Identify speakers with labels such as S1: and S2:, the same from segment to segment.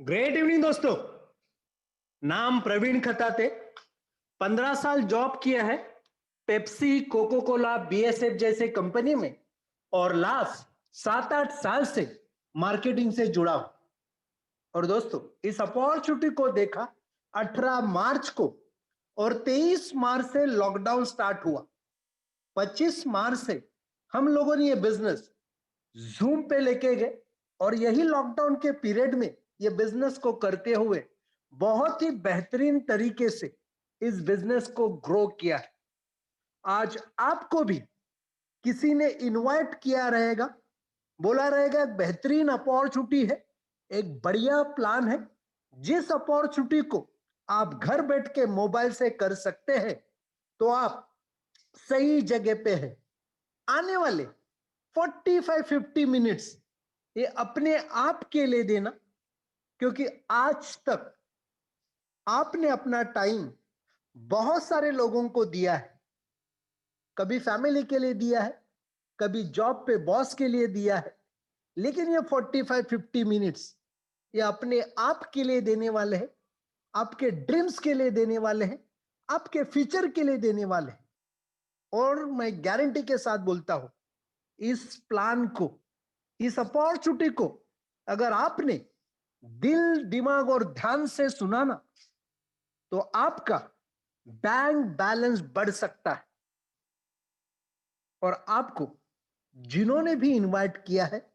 S1: Great evening दोस्तों। नाम प्रवीण खताते। 15 साल जॉब किया है पेप्सी, कोको कोला, बीएसएफ जैसे कंपनी में, और लास्ट 7-8 साल से मार्केटिंग से जुड़ा हूं। और दोस्तों, इस अपॉर्चुनिटी को देखा 18 मार्च को, और 23 मार्च से लॉकडाउन स्टार्ट हुआ। 25 मार्च से हम लोगों ने ये बिजनेस जूम पे लेके गए, और यही लॉकडाउन के पीरियड में ये बिजनेस को करते हुए बहुत ही बेहतरीन तरीके से इस बिजनेस को ग्रो किया है। आज आपको भी किसी ने इनवाइट किया रहेगा, बोला रहेगा बेहतरीन अपॉर्चुनिटी है, एक बढ़िया प्लान है, जिस अपॉर्चुनिटी को आप घर बैठ के मोबाइल से कर सकते हैं, तो आप सही जगह पे है। आने वाले 45-50 मिनट्स ये अपने आप के लिए देना, क्योंकि आज तक आपने अपना टाइम बहुत सारे लोगों को दिया है। कभी फैमिली के लिए दिया है, कभी जॉब पे बॉस के लिए दिया है, लेकिन ये 45-50 मिनट्स ये अपने आप के लिए देने वाले हैं, आपके ड्रीम्स के लिए देने वाले हैं, आपके फ्यूचर के लिए देने वाले हैं। और मैं गारंटी के साथ बोलता हूं, इस प्लान को, इस अपॉर्चुनिटी को अगर आपने दिल, दिमाग और ध्यान से सुना ना, तो आपका बैंक बैलेंस बढ़ सकता है। और आपको जिन्होंने भी इनवाइट किया है,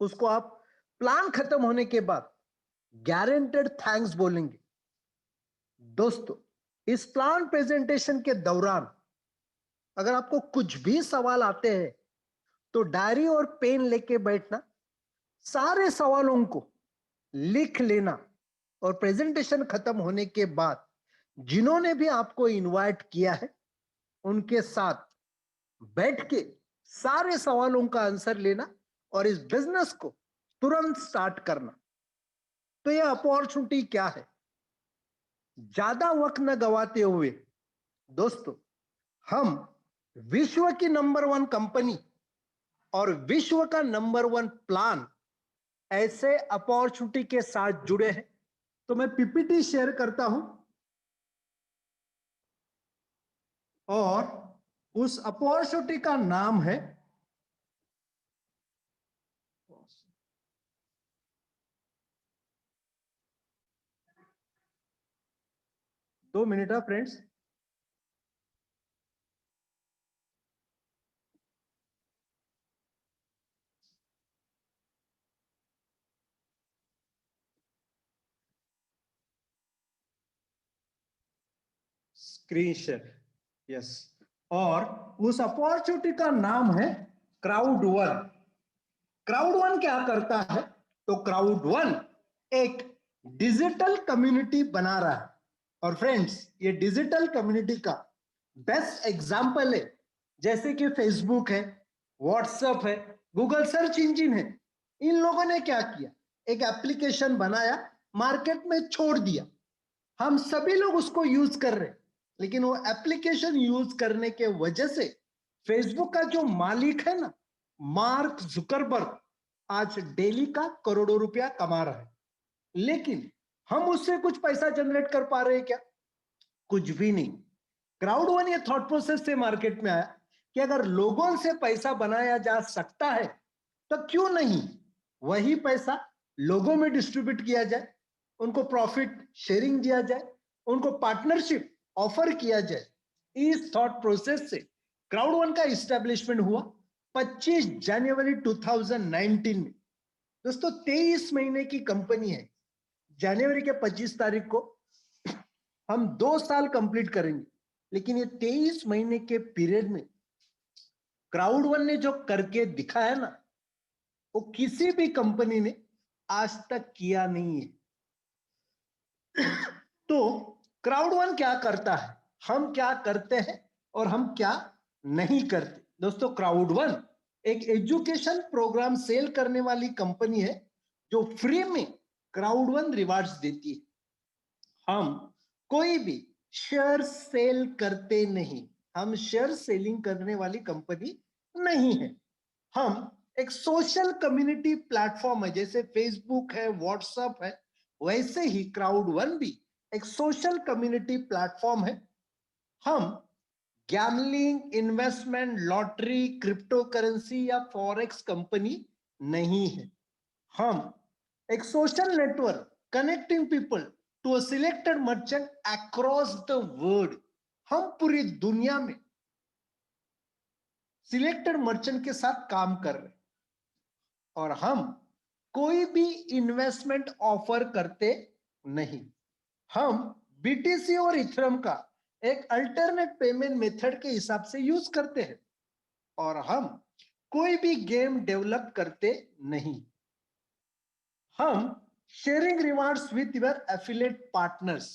S1: उसको आप प्लान खत्म होने के बाद गारंटेड थैंक्स बोलेंगे। दोस्तों, इस प्लान प्रेजेंटेशन के दौरान अगर आपको कुछ भी सवाल आते हैं, तो डायरी और पेन लेके बैठना, सारे सवालों को लिख लेना, और प्रेजेंटेशन खत्म होने के बाद जिन्होंने भी आपको इनवाइट किया है, उनके साथ बैठ के सारे सवालों का आंसर लेना, और इस बिजनेस को तुरंत स्टार्ट करना। तो यह अपॉर्चुनिटी क्या है? ज्यादा वक्त न गवाते हुए दोस्तों, हम विश्व की नंबर 1 कंपनी और विश्व का नंबर 1 प्लान ऐसे अपॉर्चुनिटी के साथ जुड़े हैं। तो मैं पीपीटी शेयर करता हूं, और उस अपॉर्चुनिटी का नाम है, दो मिनट है फ्रेंड्स। Screen share, yes. और उस अपॉर्चुनिटी का नाम है क्राउड वन। क्राउड वन क्या करता है? तो क्राउड वन एक डिजिटल कम्युनिटी बना रहा है। और फ्रेंड्स, ये डिजिटल कम्युनिटी का बेस्ट एग्जांपल है, जैसे कि फेसबुक है, व्हाट्सएप है, गूगल सर्च इंजिन है। इन लोगों ने क्या किया? एक एप्लीकेशन बनाया, मार्केट में छोड़ दिया, हम सभी लोग उसको यूज कर रहे हैं। लेकिन वो एप्लीकेशन यूज करने के वजह से फेसबुक का जो मालिक है ना, मार्क जुकरबर्ग, आज डेली का करोड़ों रुपया कमा रहा है। लेकिन हम उससे कुछ पैसा जनरेट कर पा रहे हैं क्या? कुछ भी नहीं। क्राउड वन ये थॉट प्रोसेस से मार्केट में आया कि अगर लोगों से पैसा बनाया जा सकता है, तो क्यों नहीं वही पैसा लोगों में डिस्ट्रीब्यूट किया जाए, उनको प्रॉफिट शेयरिंग दिया जाए, उनको पार्टनरशिप ऑफर किया जाए। इस थॉट प्रोसेस से क्राउड वन का इस्टेब्लिशमेंट हुआ 25 जनवरी 2019 में। दोस्तों, 23 महीने की कंपनी है। जनवरी के 25 तारीख को हम 2 साल कंप्लीट करेंगे, लेकिन ये 23 महीने के पीरियड में क्राउड वन ने जो करके दिखाया ना, वो किसी भी कंपनी ने आज तक किया नहीं है। तो क्राउड वन क्या करता है, हम क्या करते हैं, और हम क्या नहीं करते? दोस्तों, क्राउड वन एक एजुकेशन प्रोग्राम सेल करने वाली कंपनी है, जो फ्री में क्राउड वन रिवार्ड्स देती है। हम कोई भी शेयर सेल करते नहीं, हम शेयर सेलिंग करने वाली कंपनी नहीं है। हम एक सोशल कम्युनिटी प्लेटफॉर्म है, जैसे फेसबुक है, व्हाट्सएप है, वैसे ही क्राउड वन भी एक सोशल कम्युनिटी प्लेटफॉर्म है। हम gambling, investment, lottery, cryptocurrency या फॉरेक्स कंपनी नहीं है। हम एक social network connecting people to a selected merchant across the world. हम पूरी दुनिया में सिलेक्टेड मर्चेंट के साथ काम कर रहे हैं और हम कोई भी इन्वेस्टमेंट ऑफर करते नहीं। हम बीटीसी और इथरम का एक अल्टरनेट पेमेंट मेथड के हिसाब से यूज करते हैं और हम कोई भी गेम डेवलप करते नहीं। हम sharing rewards with your affiliate partners.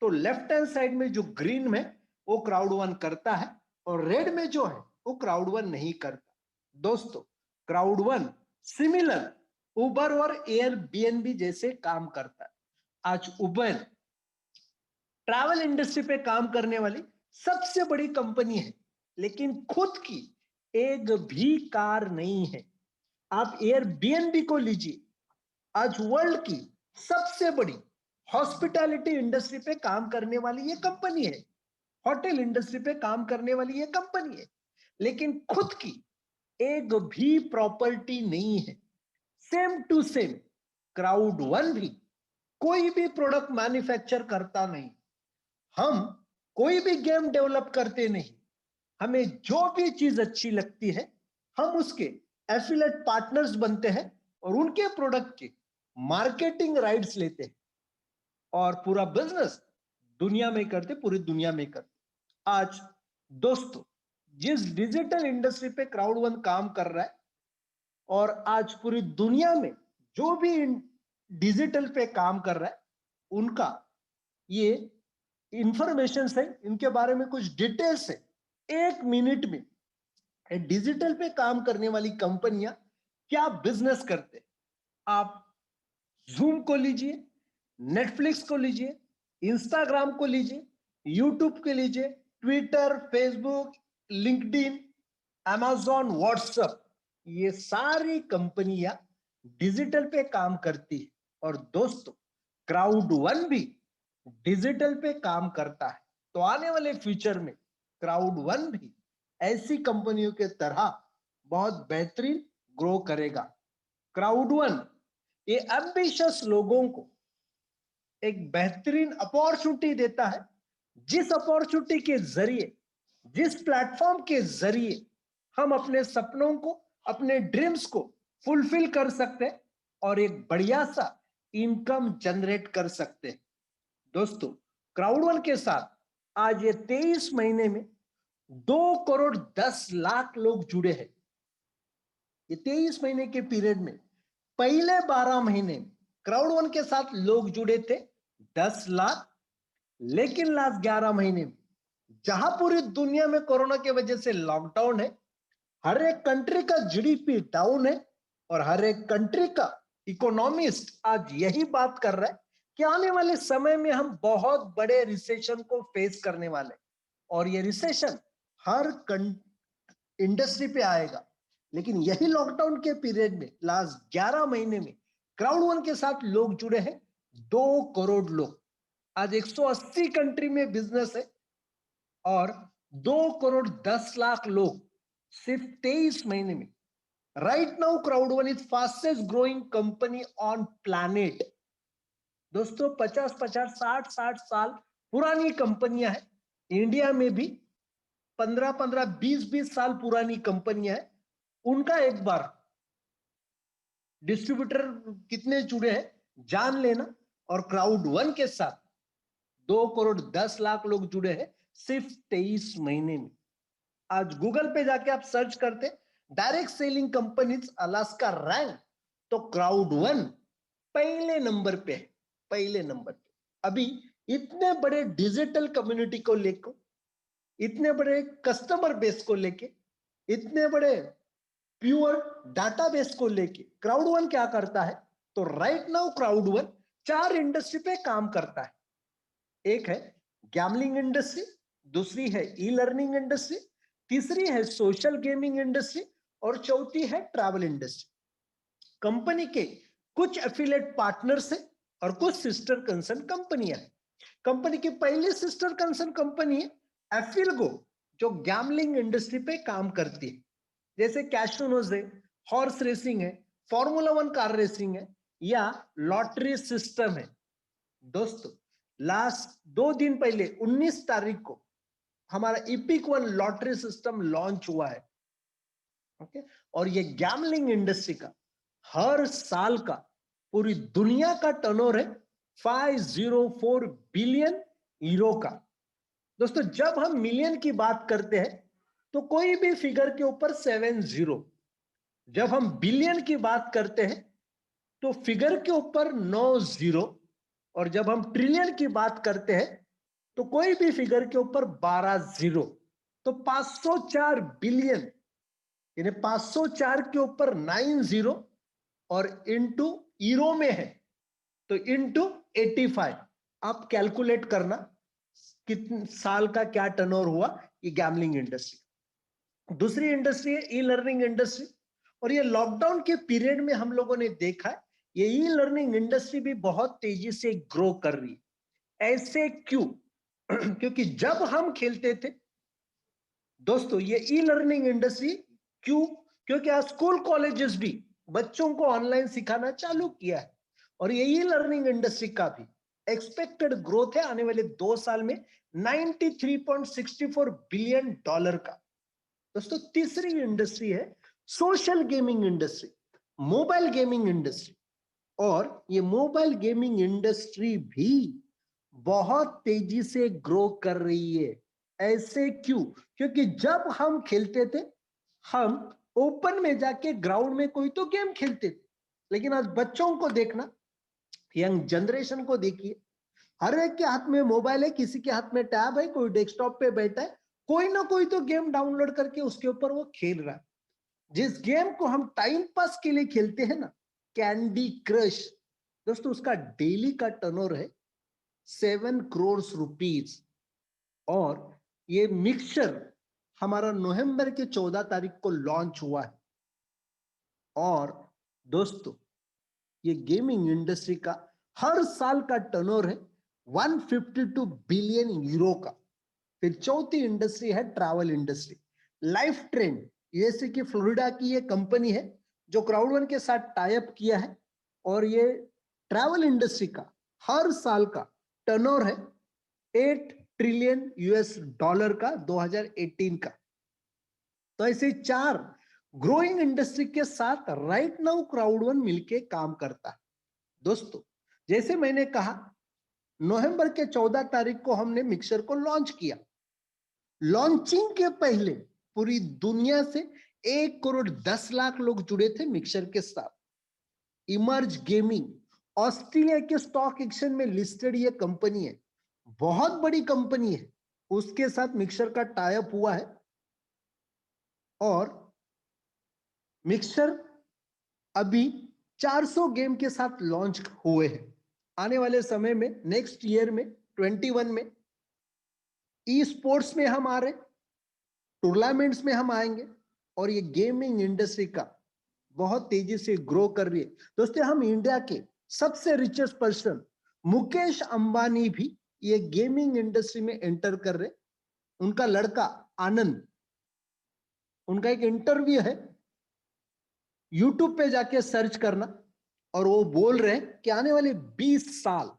S1: तो लेफ्ट हैंड साइड में जो ग्रीन में वो क्राउड वन करता है और रेड में जो है वो क्राउड वन नहीं करता। दोस्तों, क्राउड वन सिमिलर उबर और एयरबीएनबी जैसे काम करता है। आज उबर ट्रैवल इंडस्ट्री पे काम करने वाली सबसे बड़ी कंपनी है, लेकिन खुद की एक भी कार नहीं है। आप एयरबीएनबी को लीजिए, आज वर्ल्ड की सबसे बड़ी हॉस्पिटैलिटी इंडस्ट्री पे काम करने वाली ये कंपनी है, होटल इंडस्ट्री पे काम करने वाली ये कंपनी है, लेकिन खुद की एक भी प्रॉपर्टी नहीं है। Same to same Crowd one भी कोई भी प्रोडक्ट मैन्युफैक्चर करता नहीं। हम कोई भी गेम डेवलप करते नहीं। हमें जो भी चीज अच्छी लगती है हम उसके एफिलिएट पार्टनर्स बनते हैं और उनके प्रोडक्ट के मार्केटिंग राइट्स लेते हैं और पूरा बिजनेस दुनिया में करते, पूरी दुनिया में करते। आज दोस्तों, जिस डिजिटल इंडस्ट्री पे क्राउड वन काम कर रहा है और आज पूरी दुनिया में जो भी डिजिटल पे काम कर रहा है उनका ये इंफॉर्मेशन है, इनके बारे में कुछ डिटेल्स है। 1 मिनट में डिजिटल पे काम करने वाली कंपनियां क्या बिजनेस करते। आप जूम को लीजिए, नेटफ्लिक्स को लीजिए, इंस्टाग्राम को लीजिए, यूट्यूब को लीजिए, Twitter, Facebook, LinkedIn, Amazon, WhatsApp, ये सारी कंपनियां डिजिटल पे काम करती है और दोस्तों क्राउड वन भी डिजिटल पे काम करता है। तो आने वाले फ्यूचर में क्राउड वन भी ऐसी कंपनियों के तरह बहुत बेहतरीन ग्रो करेगा। क्राउड वन ये एम्बिशियस लोगों को एक बेहतरीन अपॉर्चुनिटी देता है, जिस अपॉर्चुनिटी के जरिए, जिस प्लेटफॉर्म के जरिए हम अपने सपनों को, अपने ड्रीम्स को फुलफिल कर सकते हैं और एक बढ़िया सा इनकम जनरेट कर सकते हैं। दोस्तों, क्राउड वन के साथ आज ये 23 महीने में 2 करोड़ 10 लाख लोग जुड़े हैं। ये 23 महीने के पीरियड में पहले 12 महीने क्राउड वन के साथ लोग जुड़े थे 10 लाख, लेकिन लास्ट 11 महीने में जहां पूरी दुनिया में कोरोना की वजह से लॉकडाउन है, हर एक कंट्री का जीडीपी डाउन है और हर एक कंट्री का इकोनॉमिस्ट आज यही बात कर रहा है कि आने वाले समय में हम बहुत बड़े रिसेशन को फेस करने वाले और ये रिसेशन हर इंडस्ट्री पे आएगा। लेकिन यही लॉकडाउन के पीरियड में लास्ट 11 महीने में क्राउड वन के साथ लोग जुड़े हैं 2 करोड़ लोग। आज 180 कंट्री में बिजनेस है और 2 करोड़ 10 लाख लोग सिर्फ 23 महीने में। Right now crowd one is fastest growing company on planet. दोस्तों, 50-50, 60-60 साल पुरानी कंपनियां हैं। इंडिया में भी 15-15, 20-20 साल पुरानी कंपनियां हैं। उनका एक बार डिस्ट्रीब्यूटर कितने जुड़े हैं जान लेना और क्राउड वन के साथ 2 करोड़ 10 लाख लोग जुड़े हैं सिर्फ 23 महीने में। आज गूगल पे जाके आप सर्च करते direct selling companies Alaska rank, तो क्राउड वन पहले नंबर पे है, पहले नंबर पे। अभी इतने बड़े डिजिटल कम्युनिटी को लेकर, इतने बड़े कस्टमर बेस को लेके, इतने बड़े प्योर डाटाबेस को लेके क्राउड वन क्या करता है, तो right now crowd one 4 industry पे काम करता है। एक है गैमलिंग इंडस्ट्री, दूसरी है ई लर्निंग इंडस्ट्री, तीसरी है सोशल गेमिंग इंडस्ट्री और चौथी है ट्रैवल इंडस्ट्री। कंपनी के कुछ एफिलिएट पार्टनर्स है और कुछ सिस्टर कंसर्न कंपनियां हैं। कंपनी की पहली सिस्टर कंसर्न कंपनी है एफिलगो, जो गैम्बलिंग इंडस्ट्री पे काम करती है, जैसे कैसिनोज है, हॉर्स रेसिंग है, फॉर्मूला 1 कार रेसिंग है या लॉटरी सिस्टम है। दोस्तों लास्ट 2 दिन पहले 19 तारीख को हमारा इपिक 1 लॉटरी सिस्टम लॉन्च हुआ है। ओके, और ये गैम्बलिंग इंडस्ट्री का हर साल का पूरी दुनिया का टर्नओवर है 504 बिलियन यूरो का। दोस्तों जब हम मिलियन की बात करते हैं तो कोई भी फिगर के ऊपर 70, जब हम बिलियन की बात करते हैं तो फिगर के ऊपर 90, और जब हम ट्रिलियन की बात करते हैं तो कोई भी फिगर के ऊपर 12 0। तो 504 बिलियन यानी 504 के ऊपर 90 और इंटू यूरो में है तो इंटू 85। आप कैलकुलेट करना कितने साल का क्या टर्नओवर हुआ ये गैम्बलिंग इंडस्ट्री। दूसरी इंडस्ट्री है ई लर्निंग इंडस्ट्री, और ये लॉकडाउन के पीरियड में हम लोगों ने देखा है ये ई लर्निंग इंडस्ट्री भी बहुत तेजी से ग्रो कर रही है। ऐसे क्यों? क्योंकि जब हम खेलते थे दोस्तों ये ई लर्निंग इंडस्ट्री क्यों, क्योंकि आज स्कूल कॉलेजेस भी बच्चों को ऑनलाइन सिखाना चालू किया है, और ये ई लर्निंग इंडस्ट्री का भी एक्सपेक्टेड ग्रोथ है आने वाले 2 साल में 93.64 बिलियन डॉलर का। दोस्तों तीसरी इंडस्ट्री है social gaming industry, mobile gaming industry, और ये मोबाइल गेमिंग इंडस्ट्री भी बहुत तेजी से ग्रो कर रही है। ऐसे क्यों? क्योंकि जब हम खेलते थे हम ओपन में जाके ग्राउंड में कोई तो गेम खेलते थे, लेकिन आज बच्चों को देखना, यंग जनरेशन को देखिए, हर एक के हाथ में मोबाइल है, किसी के हाथ में टैब है, कोई डेस्कटॉप पे बैठा है, कोई ना कोई तो गेम डाउनलोड करके उसके ऊपर वो खेल रहा है। जिस गेम को हम टाइम पास के लिए खेलते हैं ना, कैंडी क्रश, दोस्तों उसका डेली का टर्नओवर है 7 करोड़ रुपीज। और ये मिक्सचर हमारा नवंबर के 14 तारीख को लॉन्च हुआ है। और दोस्तों ये गेमिंग इंडस्ट्री का हर साल का टर्नओवर है 152 बिलियन यूरो का। फिर चौथी इंडस्ट्री है travel industry. Life trend USA की फ्लोरिडा की ये कंपनी है जो क्राउड1 के साथ टाई अप किया है, और ये ट्रैवल इंडस्ट्री का हर साल का टर्नओवर है 8 ट्रिलियन यूएस डॉलर का 2018 का। तो ऐसे 4 ग्रोइंग इंडस्ट्री के साथ राइट नाउ क्राउड1 मिलके काम करता है। दोस्तों जैसे मैंने कहा नवंबर के 14 तारीख को हमने मिक्सर को लॉन्च किया। लॉन्चिंग के पहले पूरी दुनिया से 1 करोड़ 10 लाख लोग जुड़े थे मिक्सर के साथ। इमर्ज गेमिंग ऑस्ट्रेलिया के स्टॉक एक्सचेंज में लिस्टेड ये कंपनी है, बहुत बड़ी कंपनी है, उसके साथ मिक्सर का टाई अप हुआ है। और मिक्सर अभी 400 गेम के साथ लॉन्च हुए हैं। आने वाले समय में नेक्स्ट ईयर में 21 में ई स्पोर्ट्स में हम आ रहे, टूर्नामेंट्स में हम आएंगे, और ये गेमिंग इंडस्ट्री का बहुत तेजी से ग्रो कर रही है। दोस्तों हम इंडिया के सबसे रिचेस्ट पर्सन मुकेश अंबानी भी ये गेमिंग इंडस्ट्री में एंटर कर रहे। उनका लड़का आनंद, उनका एक इंटरव्यू है, यूट्यूब पे जाके सर्च करना, और वो बोल रहे हैं कि आने वाले 20 साल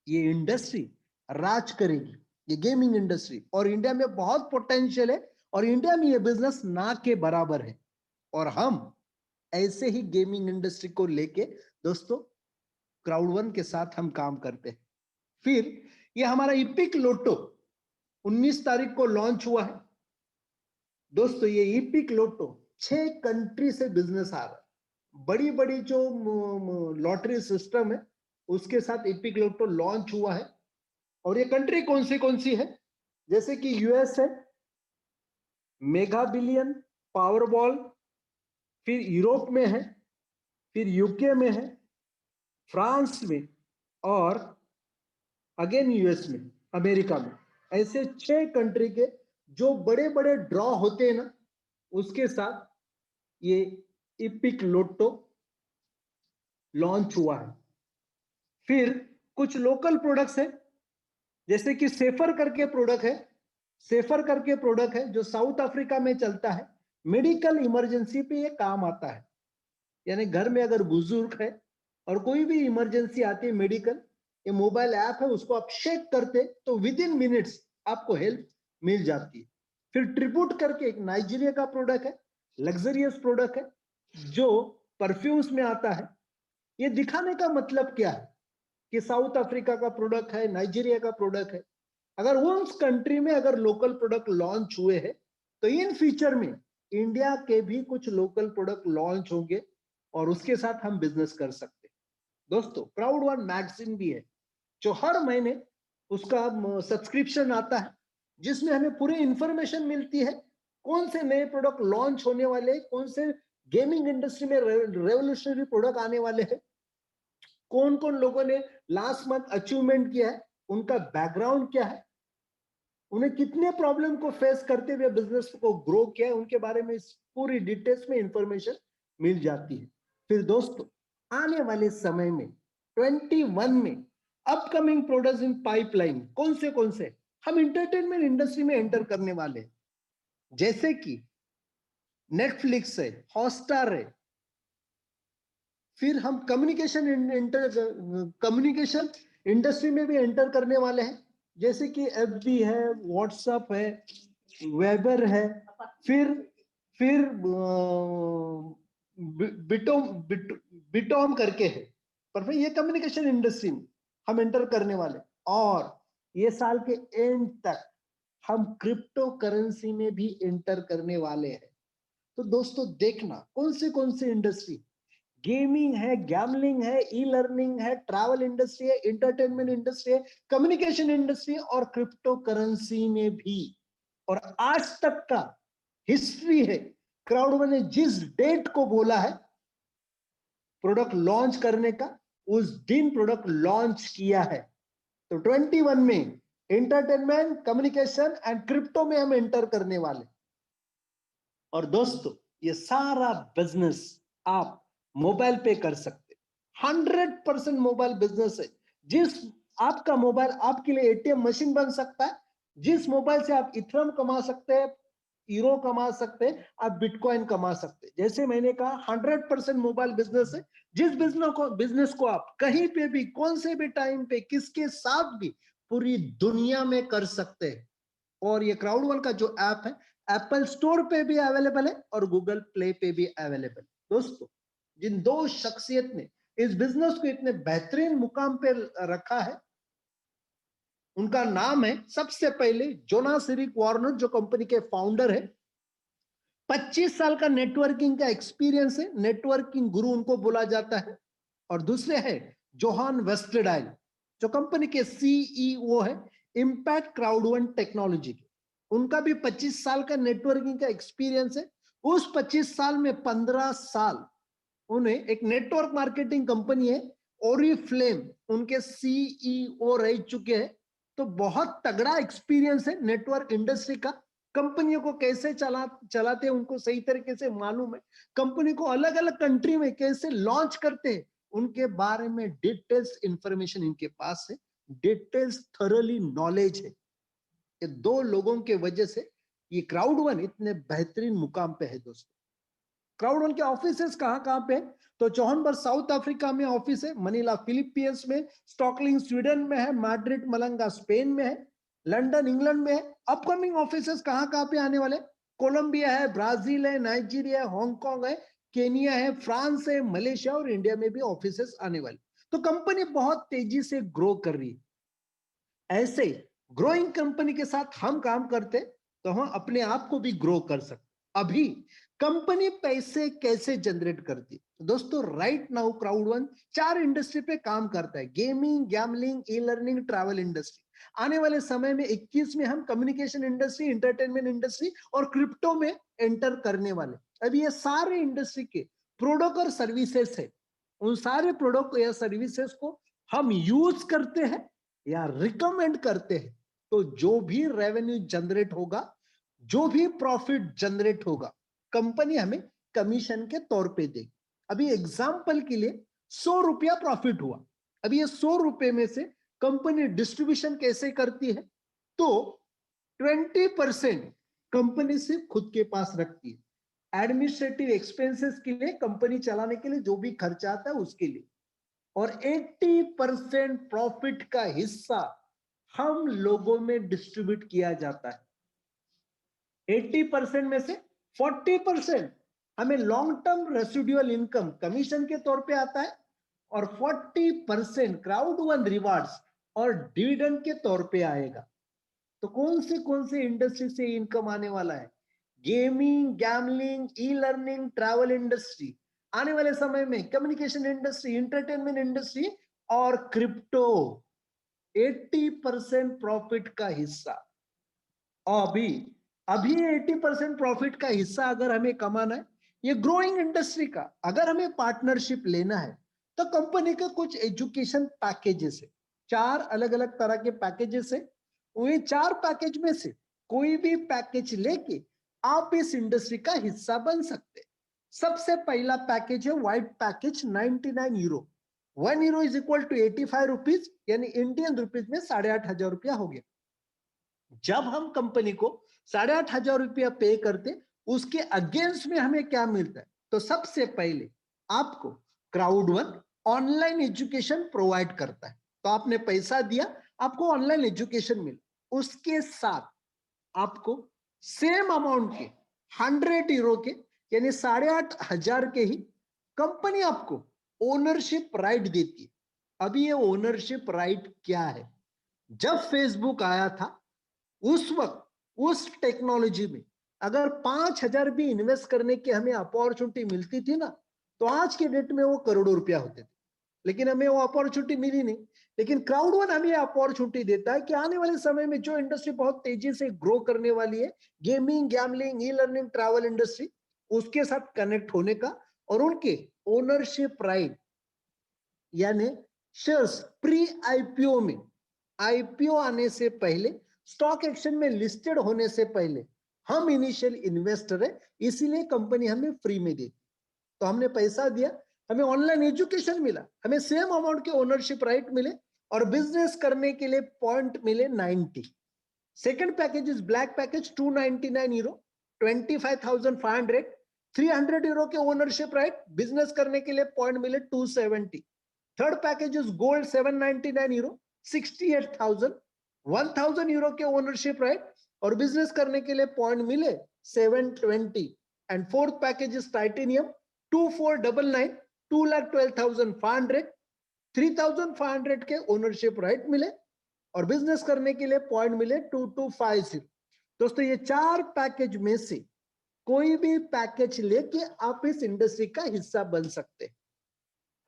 S1: ये इंडस्ट्री राज करेगी, ये गेमिंग इंडस्ट्री, और इंडिया में बहुत पोटेंशियल है, और इंडिया में ये बिजनेस ना के बराबर है। और हम ऐसे ही गेमिंग इंडस्ट्री को लेके दोस्तों क्राउड1 के साथ हम काम करते हैं। फिर ये हमारा इपिक लोटो 19 तारीख को लॉन्च हुआ है। दोस्तों ये इपिक लोटो 6 कंट्री से बिजनेस आ रहा है। बड़ी बड़ी जो लॉटरी सिस्टम है उसके साथ इपिक लोटो लॉन्च हुआ है। और ये कंट्री कौन सी है, जैसे कि यूएस है, मेगा बिलियन, पावरबॉल, फिर यूरोप में है, फिर यूके में है, फ्रांस में, और अगेन यूएस में, अमेरिका में। ऐसे 6 कंट्री के जो बड़े बड़े ड्रॉ होते हैं ना उसके साथ ये इपिक लोटो लॉन्च हुआ है। फिर कुछ लोकल प्रोडक्ट्स है, जैसे कि सेफर करके प्रोडक्ट है। सेफर करके प्रोडक्ट है जो साउथ अफ्रीका में चलता है। मेडिकल इमरजेंसी पे ये काम आता है, यानी घर में अगर बुजुर्ग है और कोई भी इमरजेंसी आती है मेडिकल, ये मोबाइल ऐप है, उसको आप शेक करते तो विद इन मिनट्स आपको हेल्प मिल जाती है। फिर ट्रिब्यूट करके एक नाइजीरिया का प्रोडक्ट है, लग्जरियस प्रोडक्ट है जो परफ्यूम्स में आता है। ये दिखाने का मतलब क्या है कि साउथ अफ्रीका का प्रोडक्ट है, नाइजीरिया का प्रोडक्ट है। अगर उस कंट्री में अगर लोकल प्रोडक्ट लॉन्च हुए हैं तो इन फ्यूचर में इंडिया के भी कुछ लोकल प्रोडक्ट लॉन्च होंगे और उसके साथ हम बिजनेस कर सकते हैं। दोस्तों, क्राउड वन मैगजीन भी है जो हर महीने उसका सब्सक्रिप्शन आता है, जिसमें हमें पूरी इंफॉर्मेशन मिलती है कौन से नए प्रोडक्ट लॉन्च होने वाले, कौन से गेमिंग इंडस्ट्री में रेवोल्यूशनरी प्रोडक्ट आने वाले हैं, कौन कौन लोगों ने लास्ट मंथ अचीवमेंट किया है, उनका बैकग्राउंड क्या है, उन्हें कितने प्रॉब्लम को फेस करते हुए बिजनेस को ग्रो किया है, उनके बारे में पूरी डिटेल्स में इंफॉर्मेशन मिल जाती है। फिर दोस्तों, आने वाले समय में 21 में अपकमिंग प्रोडक्ट्स इन पाइपलाइन कौन से हम इंटरटेनमेंट इंडस्ट्री में एंटर करने वाले हैं, जैसे कि नेटफ्लिक्स है, हॉटस्टार है। फिर हम कम्युनिकेशन इंडस्ट्री में भी एंटर करने वाले हैं, जैसे कि एफबी है, व्हाट्सएप है, वेबर है। फिर बिटोम बिटोम करके है। पर फिर ये कम्युनिकेशन इंडस्ट्री में हम एंटर करने वाले, और ये साल के एंड तक हम क्रिप्टो करेंसी में भी एंटर करने वाले हैं। तो दोस्तों देखना कौन से इंडस्ट्री, गेमिंग है, गैमलिंग है, ई लर्निंग है, ट्रैवल इंडस्ट्री है, एंटरटेनमेंट इंडस्ट्री है, कम्युनिकेशन इंडस्ट्री और क्रिप्टो करेंसी में भी। और आज तक का हिस्ट्री है, क्राउड वन ने जिस डेट को बोला है प्रोडक्ट लॉन्च करने का, उस दिन प्रोडक्ट लॉन्च किया है। तो 21 में एंटरटेनमेंट, कम्युनिकेशन एंड क्रिप्टो में हम एंटर करने वाले। और दोस्तों, ये सारा बिजनेस आप मोबाइल पे कर सकते, 100% मोबाइल बिजनेस है। जिस आपका मोबाइल आपके लिए एटीएम मशीन बन सकता है, जिस मोबाइल से आप इथेरियम कमा सकते हैं, यूरो कमा सकते हैं, आप बिटकॉइन कमा सकते हैं। जैसे मैंने कहा 100% मोबाइल बिजनेस है। जिस बिजनेस को आप कहीं पे भी, कौन से भी टाइम पे, किसके साथ भी पूरी दुनिया में कर सकते हैं। और ये क्राउड वन का जो ऐप है, एप्पल स्टोर पे भी अवेलेबल है और गूगल प्ले पे भी अवेलेबल। दोस्तों, जिन दो शख्सियत ने इस बिजनेस को इतने बेहतरीन मुकाम पे रखा है, उनका नाम है सबसे पहले जोनास एरिक वार्नर, जो कंपनी के फाउंडर है। 25 साल का नेटवर्किंग का एक्सपीरियंस है, नेटवर्किंग गुरु उनको बोला जाता है। और दूसरे है जोहान वेस्टरडाइल, जो कंपनी के सीईओ है इंपैक्ट क्राउड वन टेक्नोलॉजी के। उनका भी 25 साल का नेटवर्किंग का एक्सपीरियंस है। उस 25 साल में 15 साल उन्हें एक नेटवर्क मार्केटिंग कंपनी है ओरिफ्लेम, उनके सीईओ रह चुके हैं। तो बहुत तगड़ा एक्सपीरियंस है नेटवर्क इंडस्ट्री का। कंपनियों को कैसे चलाते हैं उनको सही तरीके से मालूम है। कंपनी को अलग अलग कंट्री में कैसे लॉन्च करते हैं उनके बारे में डिटेल्स इंफॉर्मेशन इनके पास है, डिटेल्स थरोली नॉलेज है। ये दो लोगों के वजह से ये क्राउड वन इतने बेहतरीन मुकाम पे है। दोस्तों, क्राउड वन के ऑफिसेस कहां पे, तो जोहान्सबर्ग साउथ अफ्रीका में ऑफिस है, मनीला फिलीपींस में, स्टॉकलिंग स्वीडन में है, मैड्रिड मलंगा स्पेन में है, लंदन इंग्लैंड में है। अपकमिंग ऑफिसेस कहां पे आने वाले, कोलंबिया है, ब्राजील है, नाइजीरिया, हांगकांग है, केनिया है, फ्रांस है, मलेशिया और इंडिया में भी ऑफिसेस आने वाले। तो कंपनी बहुत तेजी से ग्रो कर रही है। ऐसे ग्रोइंग कंपनी के साथ हम काम करते तो हम अपने आप को भी ग्रो कर सकते। अभी कंपनी पैसे कैसे जनरेट करती, दोस्तों right now crowd one 4 industry पे काम करता है, गेमिंग, गैमलिंग, ई लर्निंग, ट्रैवल इंडस्ट्री। आने वाले समय में 21 में हम कम्युनिकेशन इंडस्ट्री, एंटरटेनमेंट इंडस्ट्री और क्रिप्टो में एंटर करने वाले। अब ये सारे इंडस्ट्री के प्रोडक्ट और सर्विसेज है, उन सारे प्रोडक्ट या सर्विसेज को हम यूज करते हैं या रिकमेंड करते हैं, तो जो भी रेवेन्यू जनरेट होगा, जो भी प्रॉफिट जनरेट होगा, कंपनी हमें कमीशन के तौर पे देगी। अभी एग्जाम्पल के लिए 100 रुपया प्रॉफिट हुआ, अभी ये 100 रुपए में से कंपनी डिस्ट्रीब्यूशन कैसे करती है, तो 20% कंपनी से खुद के पास रखती है, एडमिनिस्ट्रेटिव एक्सपेंसेस के लिए, कंपनी चलाने के लिए जो भी खर्चा आता है उसके लिए, और 80% प्रॉफिट का हिस्सा हम लोगों में डिस्ट्रीब्यूट किया जाता है। 80% में से 40% हमें long term residual income commission के तौर पे आता है, और 40% क्राउड वन रिवार्ड्स और डिविडेंड के तौर पे आएगा। तो कौन से इंडस्ट्री से इनकम आने वाला है? गेमिंग, गैमलिंग, ई लर्निंग, ट्रैवल इंडस्ट्री, आने वाले समय में कम्युनिकेशन इंडस्ट्री, एंटरटेनमेंट इंडस्ट्री और क्रिप्टो। 80% प्रॉफिट का हिस्सा। अभी अभी 80% प्रॉफिट का हिस्सा अगर हमें कमाना है ये ग्रोइंग इंडस्ट्री का, अगर हमें पार्टनरशिप लेना है तो कंपनी का कुछ एजुकेशन पैकेजेस है, 4 अलग अलग तरह के पैकेजेस है। वही 4 पैकेज में से कोई भी पैकेज लेके आप इस इंडस्ट्री का हिस्सा बन सकते हैं। सबसे पहला पैकेज है white package, 99 euro. 1 euro is equal to 85 rupees, यानी इंडियन रुपीज में 8,500 रुपया हो गया। जब हम कंपनी को 8,500 रुपया पे करते, उसके अगेंस्ट में हमें क्या मिलता है? तो सबसे पहले आपको crowd one online education provide करता है, तो आपने पैसा दिया, आपको ऑनलाइन एजुकेशन मिला। उसके साथ आपको सेम अमाउंट के 100 यूरो के, यानी 8,500 के ही कंपनी आपको ओनरशिप राइट देती है। अभी ये ओनरशिप राइट क्या है? जब फेसबुक आया था उस वक्त उस टेक्नोलॉजी में अगर 5,000 भी इन्वेस्ट करने की हमें अपॉर्चुनिटी मिलती थी ना, तो आज के डेट में वो करोड़ों रुपया होते थे, लेकिन हमें वो अपॉर्चुनिटी मिली नहीं। लेकिन क्राउड वन हमें अपॉर्चुनिटी देता है कि आने वाले समय में जो इंडस्ट्री बहुत तेजी से ग्रो करने वाली है, गेमिंग, गैमलिंग, ई लर्निंग, ट्रैवल इंडस्ट्री, उसके साथ कनेक्ट होने का और उनके ओनरशिप राइट यानी शेयर्स प्री आईपीओ में, आईपीओ आने से पहले, स्टॉक एक्सचेंज में लिस्टेड होने से पहले हम इनिशियल इन्वेस्टर है, इसीलिए कंपनी हमें फ्री में देती। तो हमने पैसा दिया, हमें ऑनलाइन एजुकेशन मिला, हमें सेम अमाउंट के ओनरशिप राइट मिले और बिजनेस करने के लिए पॉइंट मिले 90। Second package is black package, 299 euro, 25,500, 300 euro के ओनरशिप राइट, बिजनेस करने के लिए पॉइंट मिले 270। Third package is gold, 799 euro, 68,000, 1,000 euro के ओनरशिप राइट और बिजनेस करने के लिए पॉइंट मिले 720। And fourth package is titanium, 2499, 2,12,500, 3,500 के ओनरशिप राइट मिले और बिजनेस करने के लिए पॉइंट मिले 2250। दोस्तों ये 4 पैकेज में से कोई भी पैकेज लेके आप इस इंडस्ट्री का हिस्सा बन सकते हैं।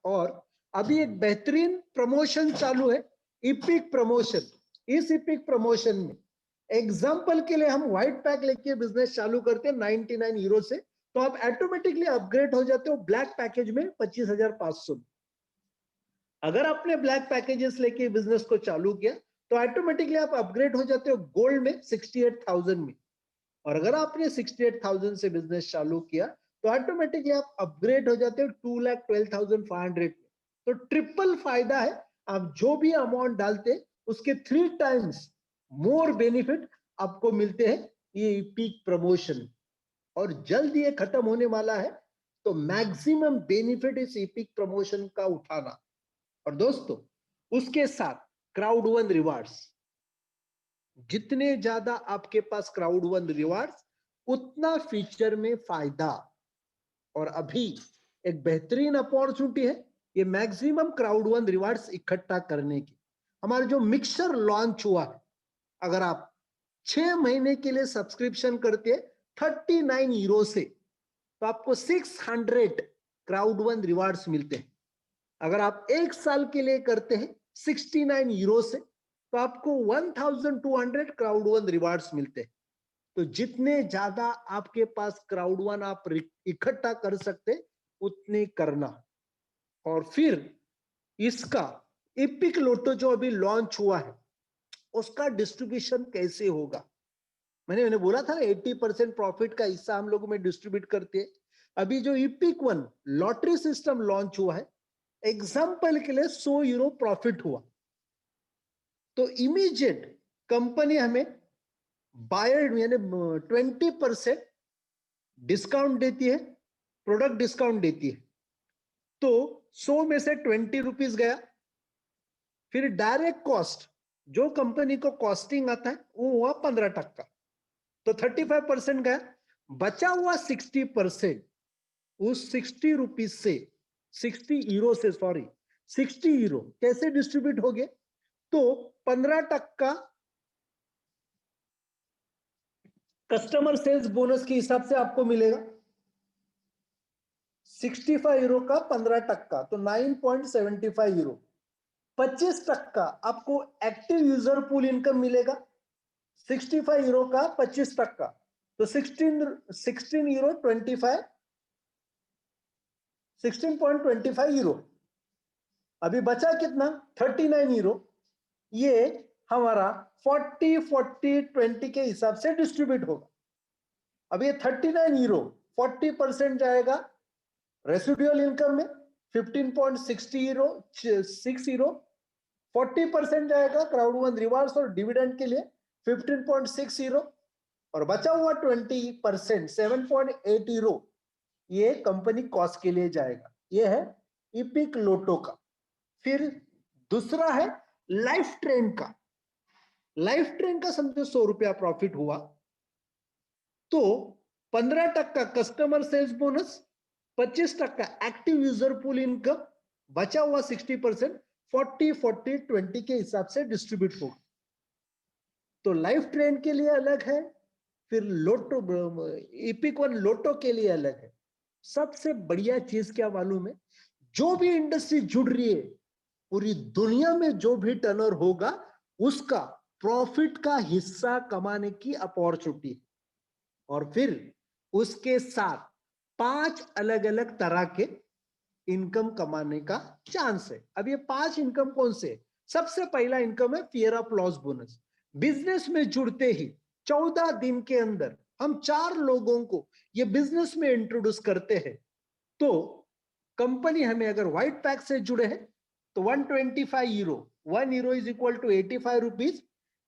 S1: और अभी एक बेहतरीन प्रमोशन चालू है, इपिक प्रमोशन। इस इपिक प्रमोशन में एग्जांपल के लिए हम व्हाइट पैक लेके बिजनेस चालू करते हैं 99 यूरो से, तो आप ऑटोमेटिकली अपग्रेड हो जाते हो ब्लैक पैकेज में 25,500। अगर आपने ब्लैक पैकेजेस लेके बिजनेस को चालू किया तो ऑटोमेटिकली आप अपग्रेड हो जाते हो गोल्ड में 68,000 में। और अगर आपने 68,000 से बिजनेस चालू किया तो ऑटोमेटिकली आप अपग्रेड हो जाते हो 2,12,500 में। तो ट्रिपल फायदा है, आप जो भी अमाउंट डालते उसके 3 टाइम्स मोर बेनिफिट आपको मिलते हैं ये पीक प्रमोशन। और जल्द ये खत्म होने वाला है, तो मैक्सिमम बेनिफिट इस इपिक प्रमोशन का उठाना। और दोस्तों उसके साथ क्राउड वन रिवार्ड्स, जितने ज्यादा आपके पास क्राउड वन रिवार्ड्स उतना फीचर में फायदा। और अभी एक बेहतरीन अपॉर्चुनिटी है ये मैक्सिमम क्राउड वन रिवार्ड्स इकट्ठा करने की। हमारा जो मिक्सचर लॉन्च हुआ है, अगर आप 6 महीने के लिए सब्सक्रिप्शन करते हैं 39 यूरो से, तो आपको 600 क्राउड वन रिवार्ड्स मिलते हैं। अगर आप 1 साल के लिए करते हैं 69 यूरो से, तो आपको 1,200 क्राउड वन रिवार्ड्स मिलते हैं। तो जितने ज्यादा आपके पास क्राउड वन आप इकट्ठा कर सकते उतने करना। और फिर इसका इपिक लोटो जो अभी लॉन्च हुआ है उसका डिस्ट्रीब्यूशन कैसे होगा? मैंने बोला था ना 80% प्रॉफिट का हिस्सा हम लोगों में डिस्ट्रीब्यूट करते हैं। अभी जो EPIC one lottery system launch हुआ है, एग्जाम्पल के लिए 100 यूरो प्रॉफिट हुआ, तो इमीडिएट कंपनी हमें बायर यानी 20% डिस्काउंट देती है, प्रोडक्ट डिस्काउंट देती है। तो 100 में से 20 रुपीज गया, फिर डायरेक्ट कॉस्ट जो कंपनी को कॉस्टिंग आता है वो हुआ 15%, तो 35% गया, बचा हुआ 60%। उस 60 रुपीज से 60 यूरो से 60 यूरो कैसे डिस्ट्रीब्यूट हो गए, तो 15% कस्टमर सेल्स बोनस के हिसाब से आपको मिलेगा, 65 यूरो का 15%, तो 9.75 यूरो। 25% आपको एक्टिव यूजर पूल इनकम मिलेगा, 65 यूरो का 25%, तो 16 यूरो 16.25 यूरो। अभी बचा कितना, 39 यूरो। ये हमारा 40-40-20 के हिसाब से डिस्ट्रीब्यूट होगा। अब ये 39 यूरो 40% जाएगा रेसिडुअल इनकम में, 15.60 यूरो 6 यूरो। 40% जाएगा क्राउड वन रिवार्ड्स और डिविडेंड के लिए, 15.6 यूरो। और बचा हुआ 20% 7.8 यूरो ये कंपनी कॉस्ट के लिए जाएगा। ये है इपिक लोटो का। फिर दूसरा है लाइफ ट्रेन का। लाइफ ट्रेन का समझो 100 रुपया प्रॉफिट हुआ, तो 15% customer sales bonus, 25% active user pool income, बचा हुआ 60% 40-40-20 के हिसाब से डिस्ट्रीब्यूट होगा। तो लाइफ ट्रेन के लिए अलग है, फिर लोटो इपिक वन लोटो के लिए अलग है। सबसे बढ़िया चीज क्या मालूम है, जो भी इंडस्ट्री जुड़ रही है पूरी दुनिया में, जो भी टर्नओवर होगा उसका प्रॉफिट का हिस्सा कमाने की अपॉर्चुनिटी, और फिर उसके साथ 5 अलग अलग तरह के इनकम कमाने का चांस है। अब ये 5 इनकम कौन से? सबसे पहला इनकम है fear of loss bonus. Business में जुड़ते ही 14 दिन के अंदर हम 4 लोगों को ये बिजनेस में इंट्रोड्यूस करते हैं, तो कंपनी हमें अगर व्हाइट पैक से जुड़े हैं तो 125 euro, 1 euro is equal to 85 rupees,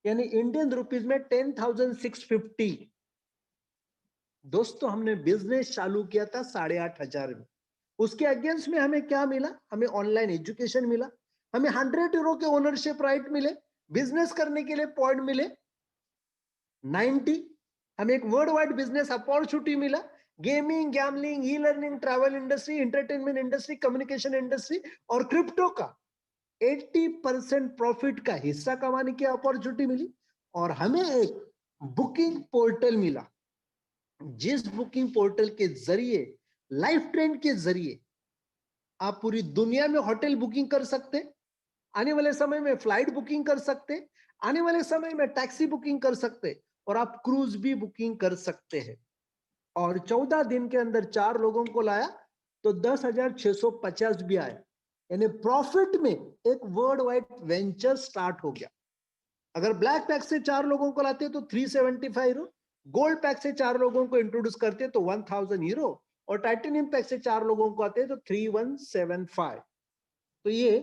S1: यानी इंडियन रुपीज में 10,650। दोस्तों हमने बिजनेस चालू किया था 8,500 में, उसके अगेंस्ट में हमें क्या मिला? हमें ऑनलाइन एजुकेशन मिला, हमें 100 यूरो के ओनरशिप राइट मिले, बिजनेस करने के लिए पॉइंट मिले 90, हमें एक वर्ल्ड वाइड बिजनेस अपॉर्चुनिटी मिला, गेमिंग, गैमलिंग, ई learning, travel industry, entertainment industry, communication industry और क्रिप्टो का 80% प्रॉफिट का हिस्सा कमाने की अपॉर्चुनिटी मिली, और हमें एक बुकिंग पोर्टल मिला, जिस बुकिंग पोर्टल के जरिए, लाइफ ट्रेन के जरिए आप पूरी दुनिया में होटल बुकिंग कर सकते, आने वाले समय में फ्लाइट बुकिंग कर सकते, आने वाले समय में टैक्सी बुकिंग कर सकते, और आप क्रूज भी बुकिंग कर सकते हैं। और 14 दिन के अंदर 4 लोगों को लाया तो 10,650 भी आया, यानी प्रॉफिट में एक वर्ल्ड वाइड वेंचर स्टार्ट हो गया। अगर ब्लैक पैक से 4 लोगों को लाते तो 375 यूरो, गोल्ड पैक से 4 लोगों को इंट्रोड्यूस करते तो 1000 यूरो, और टाइटेनियम पैक से 4 लोगों को आते तो 3175। तो ये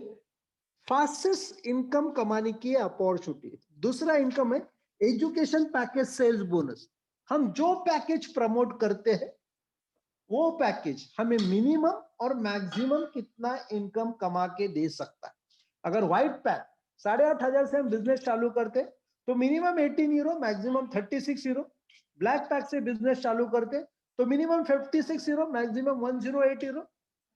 S1: फास्टेस्ट इनकम कमाने की अपॉर्चुनिटी। दूसरा इनकम है एजुकेशन पैकेज सेल्स बोनस। हम जो पैकेज प्रमोट करते हैं वो पैकेज हमें मिनिमम और मैक्सिमम कितना इनकम कमा के दे सकता है। अगर व्हाइट पैक 8,500 से हम बिजनेस चालू करते तो minimum 18 euro, maximum 36 euro. Black pack से बिजनेस चालू करते तो minimum 56 euro, maximum 108 euro.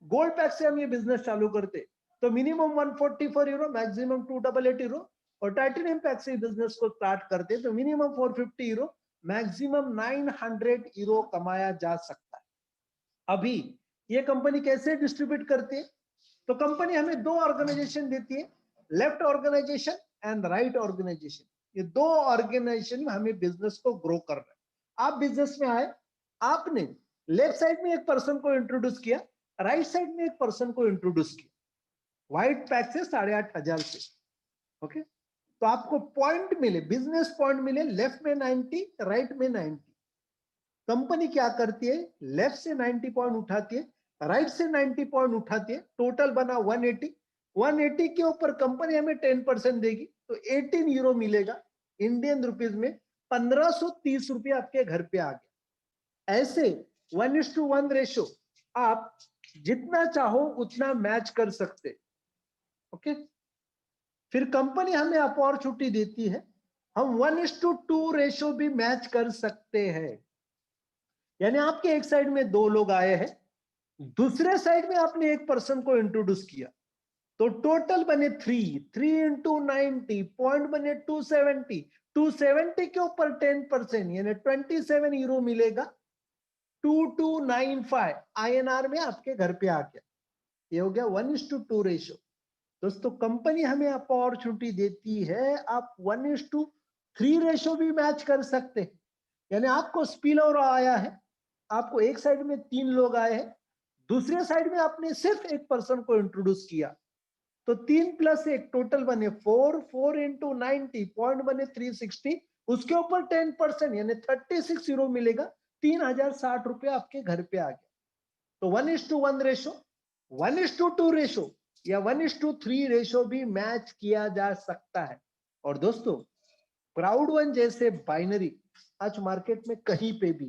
S1: Gold pack से हम ये बिजनेस चालू करते तो मिनिमम 144 यूरो, मैक्सिमम 288 यूरो। और टाइटेनियम पैक से बिजनेस को स्टार्ट करते तो मिनिमम 450 यूरो, मैक्सिमम 900 यूरो कमाया जा सकता है। अभी ये कंपनी कैसे डिस्ट्रीब्यूट करती है? तो कंपनी हमें 2 ऑर्गेनाइजेशन देती है, left organisation and right organisation. ये 2 ऑर्गेनाइजेशन में हमें बिजनेस को ग्रो करना है। आप बिजनेस में आए, आपने लेफ्ट साइड में एक पर्सन को इंट्रोड्यूस किया, राइट साइड में एक पर्सन को इंट्रोड्यूस किया, व्हाइट पैक से 8,500 से, ओके। तो आपको पॉइंट मिले, बिजनेस पॉइंट मिले, लेफ्ट में 90, राइट में 90। कंपनी क्या करती है, लेफ्ट से 90 पॉइंट उठाती है, राइट से 90 पॉइंट उठाती है, टोटल बना 180। 180 के ऊपर कंपनी हमें 10% देगी, तो 18 यूरो मिलेगा इंडियन रुपीज में। 1530 रुपये आपके घर पे आ गया। ऐसे 1:1 रेशो आप जितना चाहो उतना मैच कर सकते। ओके, फिर कंपनी हमें अपॉर्चुनिटी देती है, हम 1:2 रेशो भी मैच कर सकते हैं। यानी आपके एक साइड में 2 लोग आए हैं, दूसरे साइड में आपने एक पर्सन को इंट्रोड्यूस किया, तो टोटल बने 3 इंटू 90 पॉइंट बने 270। 270 के ऊपर 10% यानी 27 यूरो मिलेगा। 2295 INR में आपके घर पे आ गया। ये हो गया 1:2 रेशो। दोस्तों कंपनी हमें अपॉर्चुनिटी देती है, आप 1:3 रेशो भी मैच कर सकते हैं। यानी आपको स्पिल ओवर आया है, आपको एक साइड में 3 लोग आए हैं, दूसरे साइड में आपने सिर्फ एक पर्सन को इंट्रोड्यूस किया, तो 3 + 1 टोटल बने 4 इंटू 90 पॉइंट बने 360, उसके ऊपर 10% यानी 36 यूरो मिलेगा। 3060 रुपये आपके घर पे आ गया। तो 1:1 रेशो, 1:2 रेशो या 1:3 रेशो भी मैच किया जा सकता है। और दोस्तों क्राउड1 जैसे बाइनरी आज मार्केट में कहीं पे भी,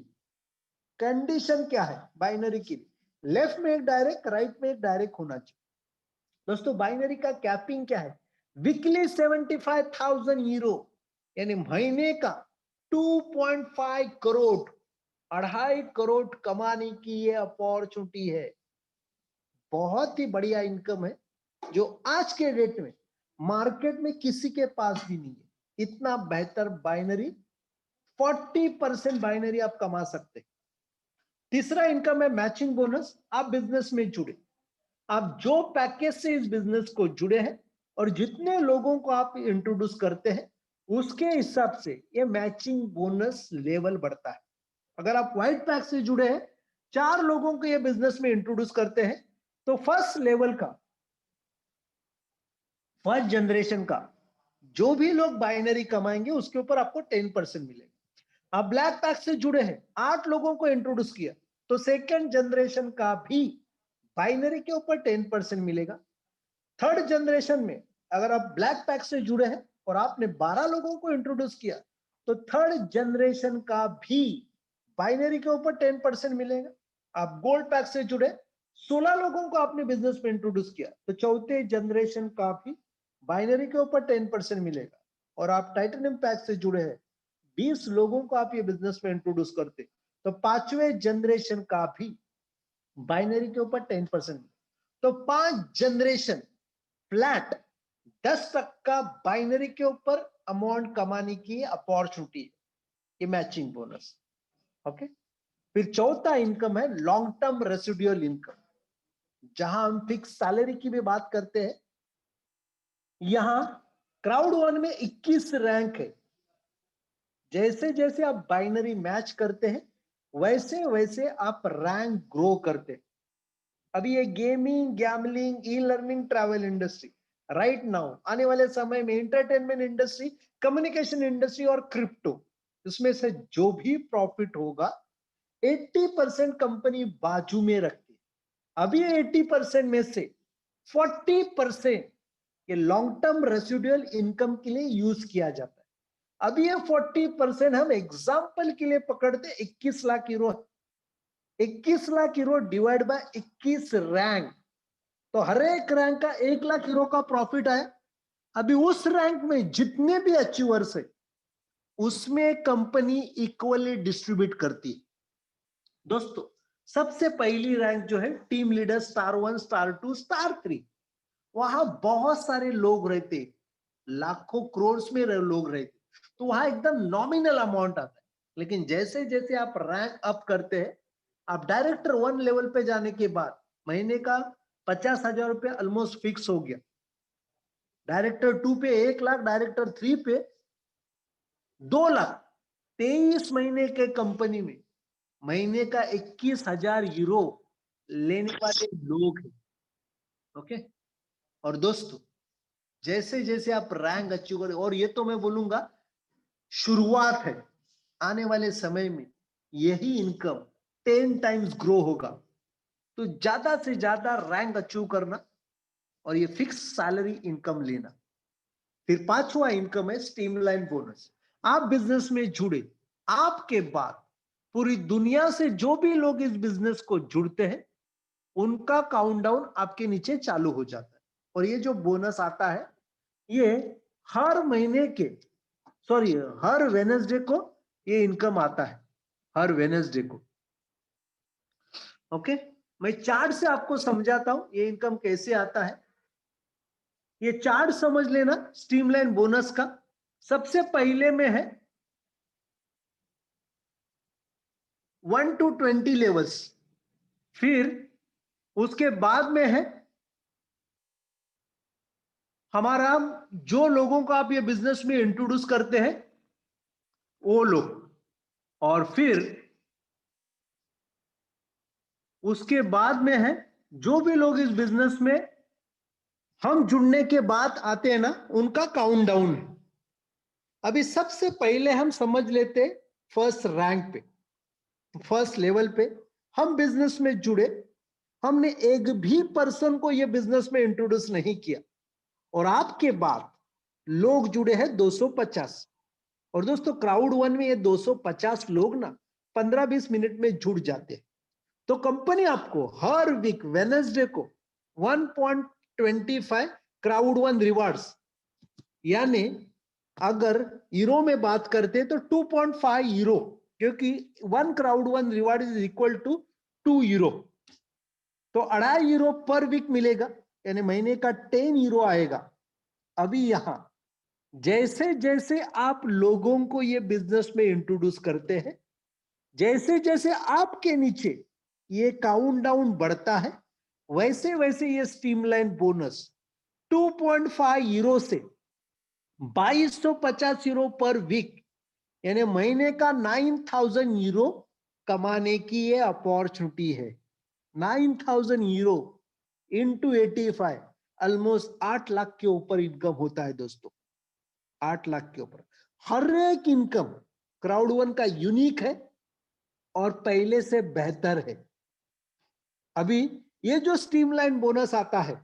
S1: कंडीशन क्या है बाइनरी की, लेफ्ट में एक डायरेक्ट, राइट में एक डायरेक्ट होना चाहिए। दोस्तों बाइनरी का कैपिंग क्या है, वीकली 75,000 यूरो यानी महीने का 2.5 करोड़, 2.5 करोड़ कमाने की ये अपॉर्चुनिटी है। बहुत ही बढ़िया इनकम है, जो आज के डेट में मार्केट में किसी के पास भी नहीं है। इतना बेहतर बाइनरी, 40% बाइनरी आप कमा सकते हैं। तीसरा इनकम है मैचिंग बोनस। आप बिजनेस में जुड़े, आप जो पैकेज से इस बिजनेस को जुड़े हैं और जितने लोगों को आप इंट्रोड्यूस करते हैं, उसके हिसाब से ये मैचिंग बोनस लेवल बढ़ता है। अगर आप व्हाइट पैक से जुड़े हैं, 4 लोगों को ये बिजनेस में इंट्रोड्यूस करते हैं, तो फर्स्ट लेवल का, फर्स्ट जनरेशन का जो भी लोग बाइनरी कमाएंगे उसके ऊपर आपको 10% मिलेगा। आप ब्लैक पैक से जुड़े हैं, 8 लोगों को इंट्रोड्यूस किया, तो सेकेंड जनरेशन का भी बाइनरी के ऊपर 10% मिलेगा। थर्ड जनरेशन में अगर आप ब्लैक पैक से जुड़े हैं और आपने 12 लोगों को इंट्रोड्यूस किया, तो थर्ड जनरेशन का भी बाइनरी के ऊपर 10% मिलेगा। आप गोल्ड पैक से जुड़े, 16 लोगों को आपने बिजनेस में इंट्रोड्यूस किया, तो चौथे जनरेशन का भी बाइनरी के ऊपर 10% मिलेगा। और आप टाइटेनियम पैक से जुड़े हैं, 20 लोगों को आप ये बिजनेस में इंट्रोड्यूस करते, तो पांचवें जनरेशन का भी बाइनरी के ऊपर 10%। तो 5 जनरेशन फ्लैट 10% बाइनरी के ऊपर अमाउंट कमाने की अपॉर्चुनिटी है, ये मैचिंग बोनस। ओके, फिर चौथा इनकम है लॉन्ग टर्म रेसिडुअल इनकम, जहां हम फिक्स सैलरी की भी बात करते हैं। यहां क्राउड1 में 21 रैंक है। जैसे जैसे आप बाइनरी मैच करते हैं, वैसे वैसे आप रैंक ग्रो करते हैं। अभी ये गेमिंग, गैमलिंग, ई learning, travel industry, right now आने वाले समय में एंटरटेनमेंट इंडस्ट्री, कम्युनिकेशन इंडस्ट्री और क्रिप्टो, इसमें से जो भी प्रॉफिट होगा 80% कंपनी बाजू में रखती है। अभी 80% में से 40% ये लॉन्ग टर्म रेसिडुअल इनकम के लिए यूज किया जाता है। अभी ये 40% हम एग्जाम्पल के लिए पकड़ते 21 lakh euro. 21 lakh euro divide by 21 rank, तो हर एक रैंक का 1 लाख यूरो का प्रॉफिट आया। अभी उस रैंक में जितने भी अचीवर्स है, उसमें कंपनी इक्वली डिस्ट्रीब्यूट करती है। दोस्तों सबसे पहली रैंक जो है team leader star 1, star 2, star 3, वहां बहुत सारे लोग रहते, लाखों करोड़ में लोग रहते, तो वहां एकदम नॉमिनल अमाउंट आता है। लेकिन जैसे जैसे आप रैंक अप करते हैं, आप डायरेक्टर 1 लेवल पे जाने के बाद महीने का 50,000 रुपये ऑलमोस्ट फिक्स हो गया। डायरेक्टर 2 पे 1 लाख, डायरेक्टर 3 पे 2 लाख। 23 महीने के कंपनी में महीने का 21,000 यूरो लेने वाले लोग हैं। ओके, और दोस्तों जैसे जैसे आप रैंक अचीव करें, और ये तो मैं बोलूंगा शुरुआत है, आने वाले समय में यही इनकम 10 टाइम्स ग्रो होगा। तो ज्यादा से ज्यादा रैंक अचीव करना और ये फिक्स सैलरी इनकम लेना। फिर पांचवा इनकम है स्ट्रीमलाइन बोनस। आप बिजनेस में जुड़े, आपके बाद पूरी दुनिया से जो भी लोग इस बिजनेस को जुड़ते हैं उनका काउंटडाउन आपके नीचे चालू हो जाता है। और ये जो बोनस आता है ये हर महीने के हर वेनसडे को ये इनकम आता है, हर वेनसडे को। ओके, मैं चार्ट से आपको समझाता हूं ये इनकम कैसे आता है। ये चार्ट समझ लेना स्ट्रीमलाइन बोनस का। सबसे पहले में है 1 to 20 लेवल्स, फिर उसके बाद में है हमारा जो लोगों को आप ये बिजनेस में इंट्रोड्यूस करते हैं वो लोग, और फिर उसके बाद में है जो भी लोग इस बिजनेस में हम जुड़ने के बाद आते हैं ना उनका काउंटडाउन है। अभी सबसे पहले हम समझ लेते फर्स्ट रैंक पे, फर्स्ट लेवल पे हम बिजनेस में जुड़े, हमने एक भी पर्सन को ये बिजनेस में इंट्रोड्यूस नहीं किया और आपके बाद लोग जुड़े हैं 250। और दोस्तों क्राउड वन में ये 250 लोग ना 15-20 मिनट में जुड़ जाते हैं। तो कंपनी आपको हर वीक वेडनेसडे को 1.25 क्राउड वन रिवार्ड्स, यानी अगर यूरो में बात करते तो 2.5 यूरो, क्योंकि 1 crowd one reward is equal to 2 euro. तो 2.5 यूरो पर वीक मिलेगा, यानी महीने का 10 यूरो आएगा। अभी यहां जैसे जैसे आप लोगों को ये बिजनेस में इंट्रोड्यूस करते हैं, जैसे जैसे आपके नीचे ये काउंटडाउन बढ़ता है, वैसे वैसे ये स्ट्रीमलाइन बोनस 2.5 यूरो से 2250 यूरो पर वीक, यानी महीने का 9000 यूरो कमाने की ये अपॉर्चुनिटी है। 9000 यूरो इंटू 85, ऑलमोस्ट 8 लाख के ऊपर इनकम होता है दोस्तों, 8 लाख के ऊपर। हर एक इनकम क्राउड वन का यूनिक है और पहले से बेहतर है। अभी ये जो स्ट्रीमलाइन बोनस आता है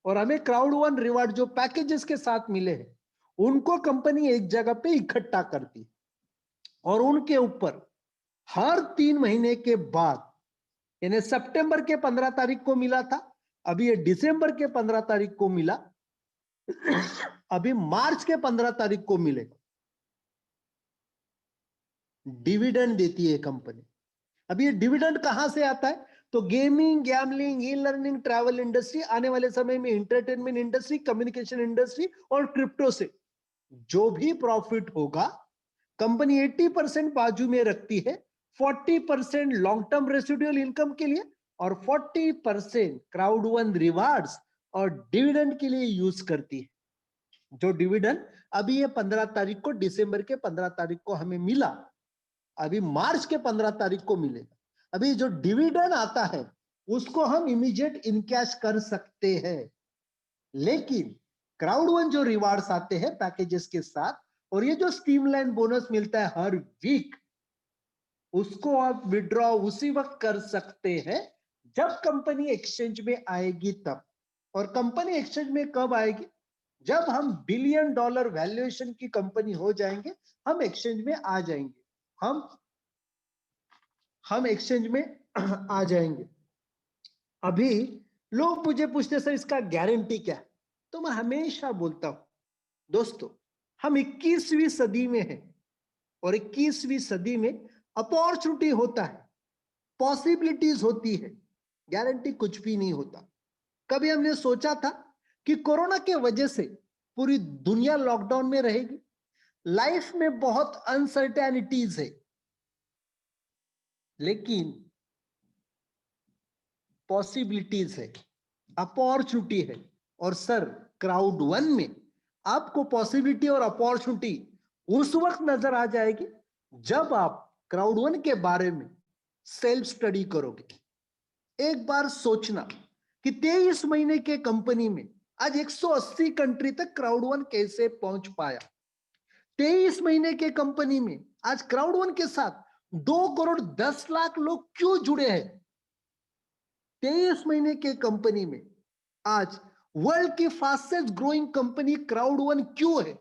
S1: और हमें क्राउड वन रिवार्ड जो पैकेजेस के साथ मिले हैं उनको कंपनी एक जगह पे इकट्ठा करती है और उनके ऊपर हर 3 महीने के बाद, यानी सितंबर के 15 तारीख को मिला था, अभी ये दिसंबर के 15 तारीख को मिला, अभी मार्च के 15 तारीख को मिलेगा, डिविडेंड देती है कंपनी। अभी ये डिविडेंड कहां से आता है? तो gaming, gambling, e learning, travel industry, आने वाले समय में इंटरटेनमेंट इंडस्ट्री, कम्युनिकेशन इंडस्ट्री और क्रिप्टो से जो भी प्रॉफिट होगा कंपनी 80% बाजू में रखती है, 40% लॉन्ग टर्म रेसिडुअल इनकम के लिए और 40% क्राउड वन रिवार्ड्स और डिविडेंड के लिए यूज करती है। जो डिविडेंड अभी ये 15 तारीख को, दिसंबर के 15 तारीख को हमें मिला, अभी मार्च के 15 तारीख को मिलेगा। अभी जो डिविडेंड आता है उसको हम इमीडिएट इनकैश कर सकते हैं, लेकिन क्राउड वन जो रिवार्ड्स आते हैं पैकेजेस के साथ और ये जो स्ट्रीमलाइन बोनस मिलता है हर वीक, उसको आप विड्रॉ उसी वक्त कर सकते हैं जब कंपनी एक्सचेंज में आएगी तब। और कंपनी एक्सचेंज में कब आएगी? जब हम $1 बिलियन वैल्यूएशन की कंपनी हो जाएंगे, हम एक्सचेंज में आ जाएंगे, हम एक्सचेंज में आ जाएंगे। अभी लोग मुझे पूछते सर इसका गारंटी क्या है? तो मैं हमेशा बोलता हूं दोस्तों, हम 21वीं सदी में हैं और 21वीं सदी में अपॉर्चुनिटी होता है, पॉसिबिलिटीज होती है, गारंटी कुछ भी नहीं होता। कभी हमने सोचा था कि कोरोना के वजह से पूरी दुनिया लॉकडाउन में रहेगी? लाइफ में बहुत अनसर्टेनिटीज है, लेकिन पॉसिबिलिटीज है, अपॉर्चुनिटी है। और सर क्राउड वन में आपको पॉसिबिलिटी और अपॉर्चुनिटी उस वक्त नजर आ जाएगी जब आप क्राउड वन के बारे में सेल्फ स्टडी करोगे। एक बार सोचना कि 23 महीने के कंपनी में आज 180 कंट्री तक क्राउड वन कैसे पहुंच पाया। 23 महीने के कंपनी में आज क्राउड वन के साथ 2,10,00,000 लोग क्यों जुड़े हैं 23 महीने के कंपनी में? आज वर्ल्ड की फास्टेस्ट ग्रोइंग कंपनी क्राउड1 क्यों है?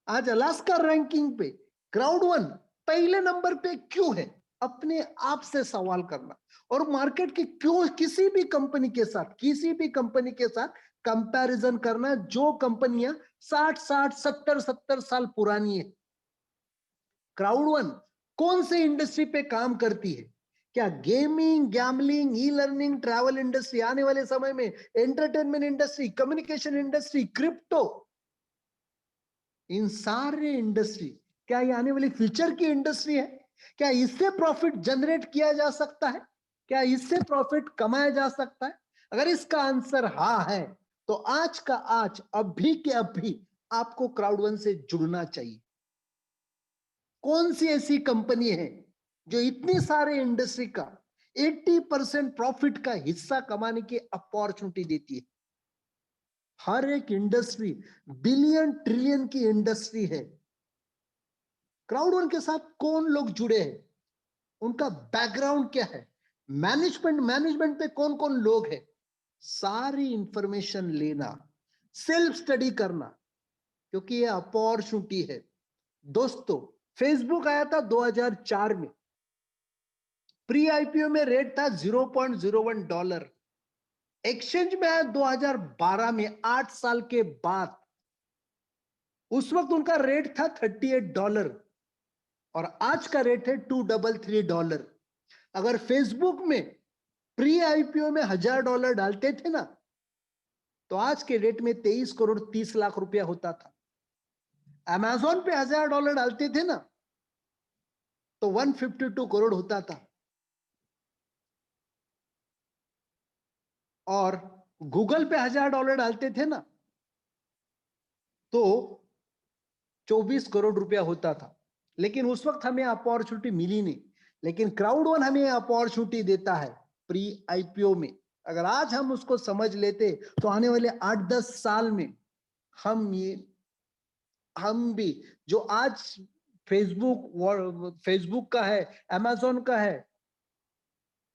S1: आज अलास्का रैंकिंग पे क्राउड1 पहले नंबर पे क्यों है? अपने आप से सवाल करना और मार्केट की क्यों किसी भी कंपनी के साथ कंपैरिजन करना जो कंपनियां 60 70 साल पुरानी है। क्राउड1 कौन से इंडस्ट्री पे काम करती है? क्या gaming, gambling, e learning, travel industry, आने वाले समय में entertainment industry, communication industry, crypto, इन सारे इंडस्ट्री, क्या ये आने वाली फ्यूचर की इंडस्ट्री है? क्या इससे प्रॉफिट जनरेट किया जा सकता है? क्या इससे प्रॉफिट कमाया जा सकता है? अगर इसका आंसर हाँ है तो आज का आज, अभी के अभी आपको क्राउड1 से जुड़ना चाहिए। कौन सी ऐसी कंपनी है जो इतनी सारे इंडस्ट्री का 80% प्रॉफिट का हिस्सा कमाने की अपॉर्चुनिटी देती है? हर एक इंडस्ट्री बिलियन ट्रिलियन की इंडस्ट्री है। क्राउड1 के साथ कौन लोग जुड़े हैं, उनका बैकग्राउंड क्या है, मैनेजमेंट पे कौन कौन लोग हैं, सारी इंफॉर्मेशन लेना, सेल्फ स्टडी करना, क्योंकि ये अपॉर्चुनिटी है। दोस्तों, फेसबुक आया था 2004 में, प्री आईपीओ में रेट था $0.01, एक्सचेंज में आया 2012 में, 8 साल के बाद। उस वक्त उनका रेट था $38 और आज का रेट है $233। अगर फेसबुक में प्री आईपीओ में $1,000 डालते थे ना, तो आज के रेट में 23,30,00,000 रुपया होता था। अमेजोन पे $1,000 डालते थे ना, तो 152 करोड़ होता था। और गूगल पे $1,000 डालते थे ना, तो 24 करोड़ रुपया होता था। लेकिन उस वक्त हमें अपॉर्चुनिटी मिली नहीं, लेकिन क्राउड1 हमें अपॉर्चुनिटी देता है प्री आईपीओ में। अगर आज हम उसको समझ लेते तो आने वाले 8-10 साल में हम भी जो आज फेसबुक का है, अमेजोन का है,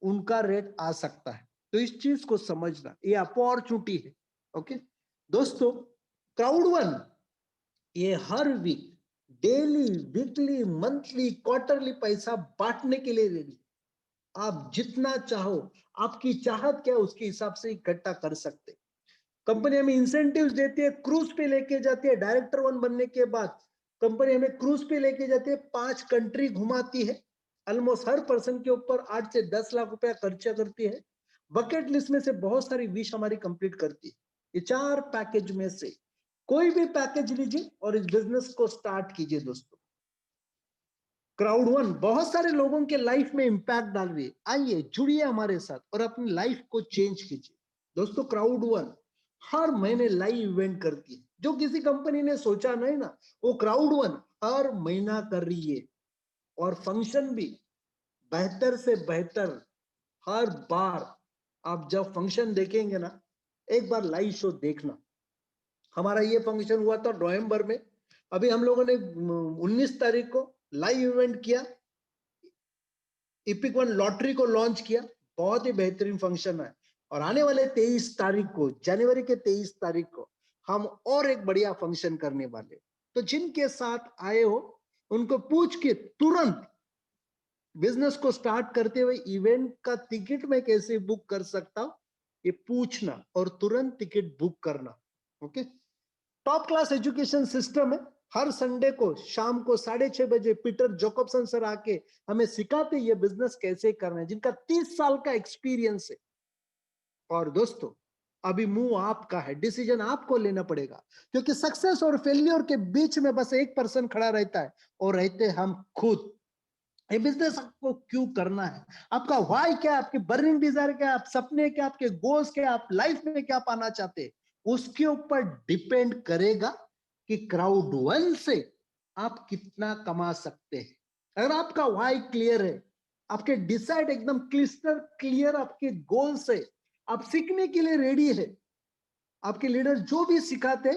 S1: उनका रेट आ सकता है। तो इस चीज को समझना, ये अपॉर्चुनिटी है। ओके दोस्तों, क्राउड1 ये हर week, daily, weekly, monthly, quarterly पैसा बांटने के लिए रेडी। आप जितना चाहो, आपकी चाहत क्या है उसके हिसाब से इकट्ठा कर सकते। कंपनी हमें इंसेंटिव्स देती है, क्रूज पे लेके जाती है। डायरेक्टर 1 बनने के बाद कंपनी हमें क्रूज पे लेके जाती है, 5 कंट्री घुमाती है, ऑलमोस्ट हर पर्सन के ऊपर 8 से 10 लाख रुपया खर्चा करती है। बकेट लिस्ट में से बहुत सारी विश हमारी कंप्लीट करती है। ये 4 पैकेज में से कोई भी पैकेज लीजिए और इस बिजनेस को स्टार्ट कीजिए। दोस्तों, क्राउड1 बहुत सारे लोगों के लाइफ में इंपैक्ट डाल रही है। आइए जुड़िए हमारे साथ और अपनी लाइफ को चेंज कीजिए। दोस्तों, क्राउड1 हर महीने लाइव इवेंट करती है, जो किसी कंपनी ने सोचा नहीं ना, वो क्राउड1 हर महीना कर रही है। और फंक्शन भी बेहतर से बेहतर। हर बार आप जब फंक्शन देखेंगे ना, एक बार लाइव शो देखना। हमारा ये फंक्शन हुआ था नवंबर में, अभी हम लोगों ने 19 तारीख को लाइव इवेंट किया, इपिक 1 लॉटरी को लॉन्च किया, बहुत ही बेहतरीन फंक्शन है। और आने वाले 23 तारीख को, जनवरी के 23 तारीख को हम और एक बढ़िया फंक्शन करने वाले। तो जिनके साथ आए हो उनको पूछ के तुरंत बिजनेस को स्टार्ट करते हुए इवेंट का टिकट मैं कैसे बुक कर सकता हूं, ये पूछना और तुरंत टिकट बुक करना। Okay, top class education system है। हर संडे को शाम को 6:30 बजे पीटर जोकबसन सर आके हमें सिखाते ये बिजनेस कैसे करना है, जिनका 30 साल का एक्सपीरियंस है। और दोस्तों, अभी मुंह आपका है, डिसीजन आपको लेना पड़ेगा, क्योंकि सक्सेस और फेलियर के बीच में बस एक पर्सन खड़ा रहता है, और रहते हम खुद। ये बिजनेस आपको क्यों करना है, आपका व्हाई क्या है, आपकी बर्निंग डिजायर क्या है, आप सपने क्या, आपके गोल्स क्या, आप लाइफ में क्या पाना चाहते हैं, उसके ऊपर डिपेंड करेगा कि क्राउड1 से आप कितना कमा सकते हैं। अगर आपका व्हाई क्लियर है, आपके डिसाइड एकदम क्लिस्टर क्लियर, आपके गोल्स है, आप सीखने के लिए रेडी है, आपके लीडर जो भी सिखाते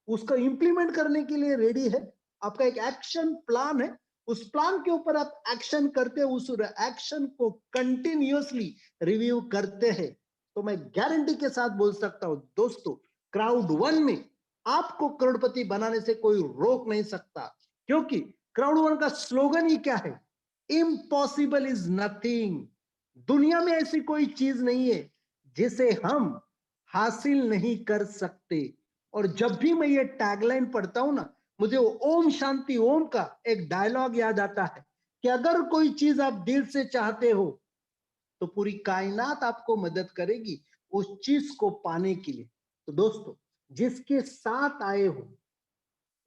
S1: उसको इंप्लीमेंट करने के लिए रेडी है, आपका एक एक्शन प्लान है, उस प्लान के ऊपर आप एक्शन करते हो, उस एक्शन को कंटिन्यूअसली रिव्यू करते हैं, तो मैं गारंटी के साथ बोल सकता हूं दोस्तों, क्राउड वन में आपको करोड़पति बनाने से कोई रोक नहीं सकता। क्योंकि क्राउड वन का स्लोगन ही क्या है? Impossible is nothing. दुनिया में ऐसी कोई चीज नहीं है जिसे हम हासिल नहीं कर सकते। और जब भी मैं ये टैगलाइन पढ़ता हूं ना, मुझे वो ओम शांति ओम का एक डायलॉग याद आता है कि अगर कोई चीज आप दिल से चाहते हो तो पूरी कायनात आपको मदद करेगी उस चीज को पाने के लिए। तो दोस्तों, जिसके साथ आए हो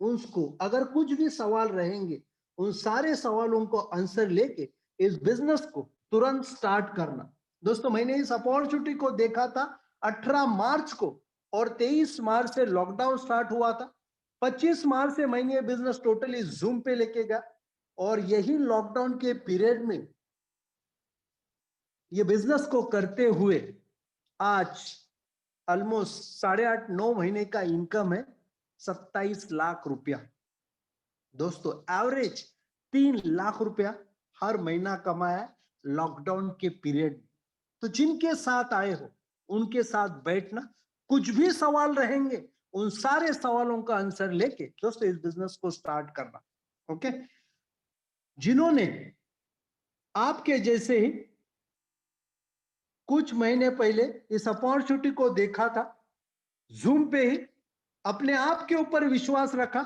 S1: उसको अगर कुछ भी सवाल रहेंगे, उन सारे सवालों को आंसर लेके इस बिजनेस को तुरंत स्टार्ट करना। दोस्तों, मैंने इस अपॉर्चुनिटी को देखा था 18 मार्च को, और 23 मार्च से लॉकडाउन स्टार्ट हुआ था। 25 मार्च से मैंने ये बिजनेस टोटली जूम पे लेके गया, और यही लॉकडाउन के पीरियड में ये बिजनेस को करते हुए आज ऑलमोस्ट 8.5-9 महीने का इनकम है 27 लाख रुपया। दोस्तों, एवरेज 3 लाख रुपया हर महीना कमाया लॉकडाउन के पीरियड। तो जिनके साथ आए हो उनके साथ बैठना, कुछ भी सवाल रहेंगे उन सारे सवालों का आंसर लेके दोस्तों इस बिजनेस को स्टार्ट करना। ओके, जिन्होंने आपके जैसे ही कुछ महीने पहले इस अपॉर्चुनिटी को देखा था, जूम पे ही अपने आप के ऊपर विश्वास रखा,